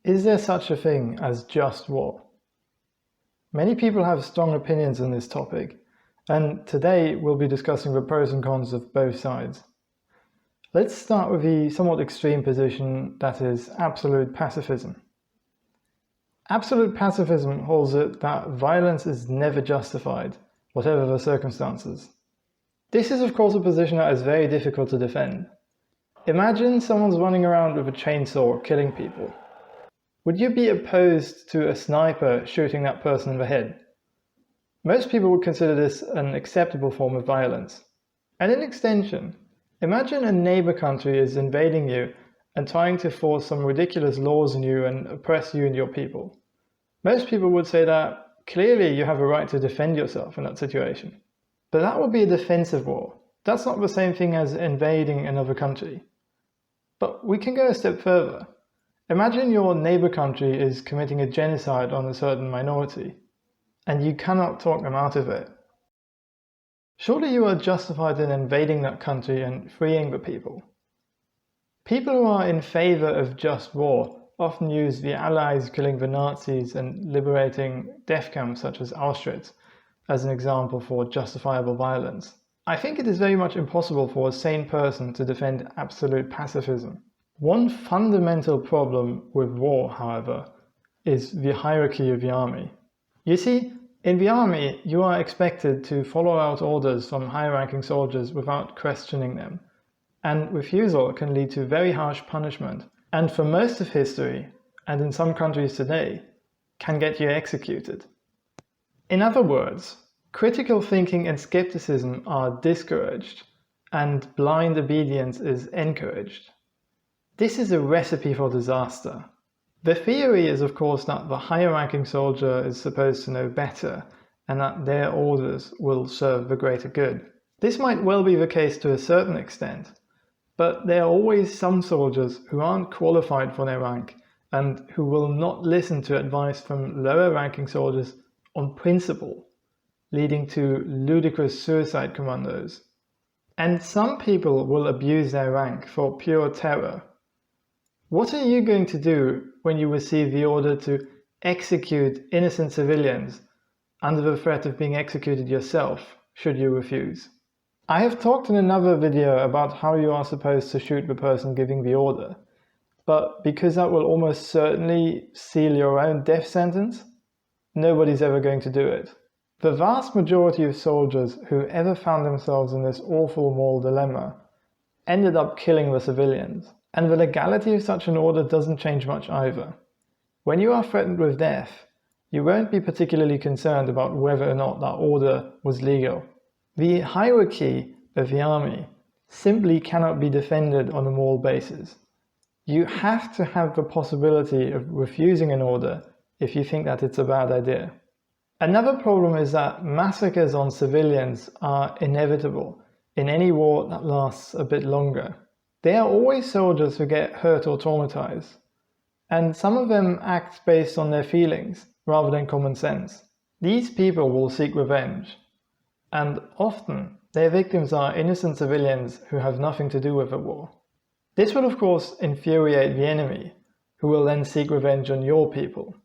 Is there such a thing as just war? Many people have strong opinions on this topic, and today we'll be discussing the pros and cons of both sides. Let's start with the somewhat extreme position that is absolute pacifism. Absolute pacifism holds it that violence is never justified, whatever the circumstances. This is of course a position that is very difficult to defend. Imagine someone's running around with a chainsaw killing people. Would you be opposed to a sniper shooting that person in the head? Most people would consider this an acceptable form of violence. And in extension, imagine a neighbor country is invading you and trying to force some ridiculous laws on you and oppress you and your people. Most people would say that clearly you have a right to defend yourself in that situation. But that would be a defensive war. That's not the same thing as invading another country. But we can go a step further. Imagine your neighbor country is committing a genocide on a certain minority, and you cannot talk them out of it. Surely you are justified in invading that country and freeing the people. People who are in favor of just war often use the Allies killing the Nazis and liberating death camps such as Auschwitz as an example for justifiable violence. I think it is very much impossible for a sane person to defend absolute pacifism. One fundamental problem with war, however, is the hierarchy of the army. You see, in the army, you are expected to follow out orders from high-ranking soldiers without questioning them, and refusal can lead to very harsh punishment, and for most of history, and in some countries today, can get you executed. In other words, critical thinking and skepticism are discouraged, and blind obedience is encouraged. This is a recipe for disaster. The theory is of course that the higher-ranking soldier is supposed to know better and that their orders will serve the greater good. This might well be the case to a certain extent, but there are always some soldiers who aren't qualified for their rank and who will not listen to advice from lower-ranking soldiers on principle, leading to ludicrous suicide commandos. And some people will abuse their rank for pure terror. What are you going to do when you receive the order to execute innocent civilians under the threat of being executed yourself, should you refuse? I have talked in another video about how you are supposed to shoot the person giving the order, but because that will almost certainly seal your own death sentence, nobody's ever going to do it. The vast majority of soldiers who ever found themselves in this awful moral dilemma ended up killing the civilians. And the legality of such an order doesn't change much either. When you are threatened with death, you won't be particularly concerned about whether or not that order was legal. The hierarchy of the army simply cannot be defended on a moral basis. You have to have the possibility of refusing an order if you think that it's a bad idea. Another problem is that massacres on civilians are inevitable in any war that lasts a bit longer. There are always soldiers who get hurt or traumatized, and some of them act based on their feelings rather than common sense. These people will seek revenge, and often their victims are innocent civilians who have nothing to do with the war. This will of course infuriate the enemy, who will then seek revenge on your people,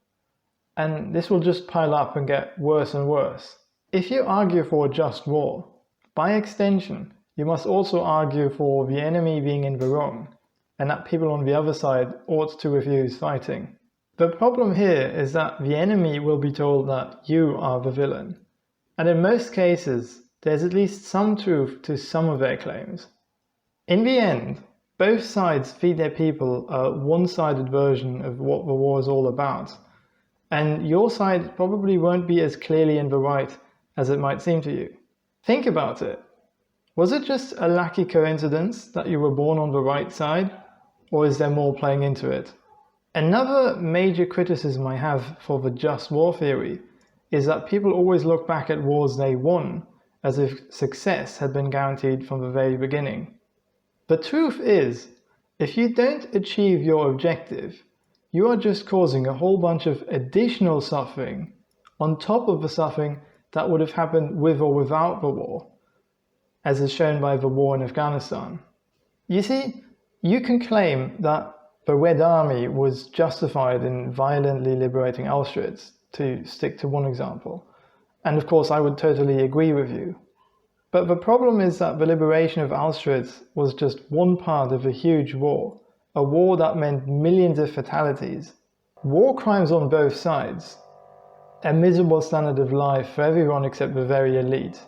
and this will just pile up and get worse and worse. If you argue for a just war, by extension, you must also argue for the enemy being in the wrong, and that people on the other side ought to refuse fighting. The problem here is that the enemy will be told that you are the villain, and in most cases, there's at least some truth to some of their claims. In the end, both sides feed their people a one-sided version of what the war is all about, and your side probably won't be as clearly in the right as it might seem to you. Think about it. Was it just a lucky coincidence that you were born on the right side, or is there more playing into it? Another major criticism I have for the just war theory is that people always look back at wars they won as if success had been guaranteed from the very beginning. The truth is, if you don't achieve your objective, you are just causing a whole bunch of additional suffering on top of the suffering that would have happened with or without the war, as is shown by the war in Afghanistan. You see, you can claim that the Red Army was justified in violently liberating Auschwitz, to stick to one example. And of course, I would totally agree with you. But the problem is that the liberation of Auschwitz was just one part of a huge war, a war that meant millions of fatalities, war crimes on both sides, a miserable standard of life for everyone except the very elite.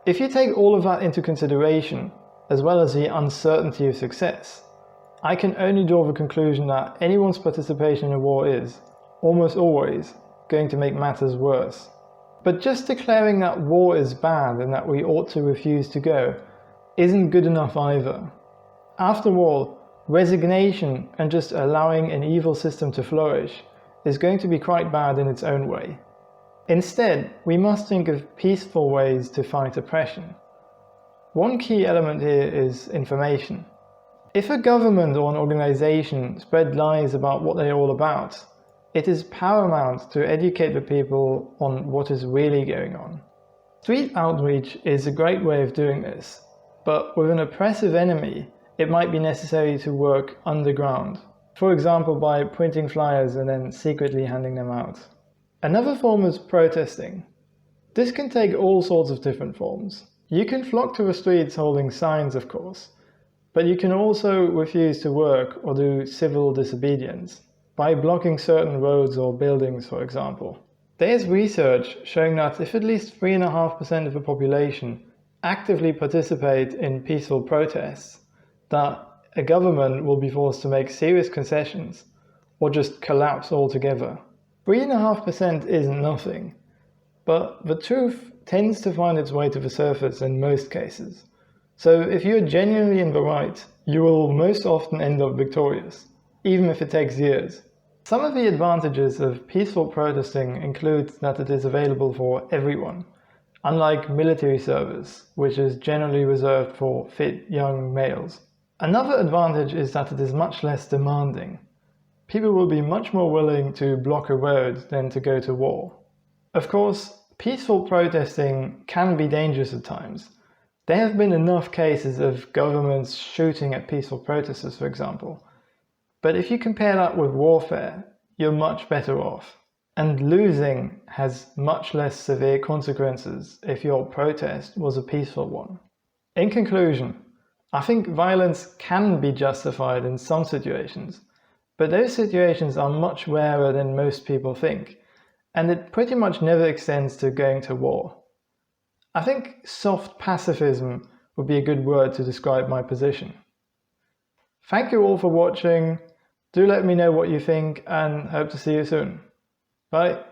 If you take all of that into consideration, as well as the uncertainty of success, I can only draw the conclusion that anyone's participation in a war is, almost always, going to make matters worse. But just declaring that war is bad and that we ought to refuse to go isn't good enough either. After all, resignation and just allowing an evil system to flourish is going to be quite bad in its own way. Instead, we must think of peaceful ways to fight oppression. One key element here is information. If a government or an organization spread lies about what they're all about, it is paramount to educate the people on what is really going on. Street outreach is a great way of doing this, but with an oppressive enemy, it might be necessary to work underground, for example by printing flyers and then secretly handing them out. Another form is protesting. This can take all sorts of different forms. You can flock to the streets holding signs, of course, but you can also refuse to work or do civil disobedience by blocking certain roads or buildings, for example. There's research showing that if at least 3.5% of the population actively participate in peaceful protests, that a government will be forced to make serious concessions or just collapse altogether. 3.5% isn't nothing, but the truth tends to find its way to the surface in most cases. So if you're genuinely in the right, you will most often end up victorious, even if it takes years. Some of the advantages of peaceful protesting include that it is available for everyone, unlike military service, which is generally reserved for fit young males. Another advantage is that it is much less demanding. People will be much more willing to block a road than to go to war. Of course, peaceful protesting can be dangerous at times. There have been enough cases of governments shooting at peaceful protesters, for example. But if you compare that with warfare, you're much better off. And losing has much less severe consequences if your protest was a peaceful one. In conclusion, I think violence can be justified in some situations, but those situations are much rarer than most people think, and it pretty much never extends to going to war. I think soft pacifism would be a good word to describe my position. Thank you all for watching. Do let me know what you think and hope to see you soon. Bye.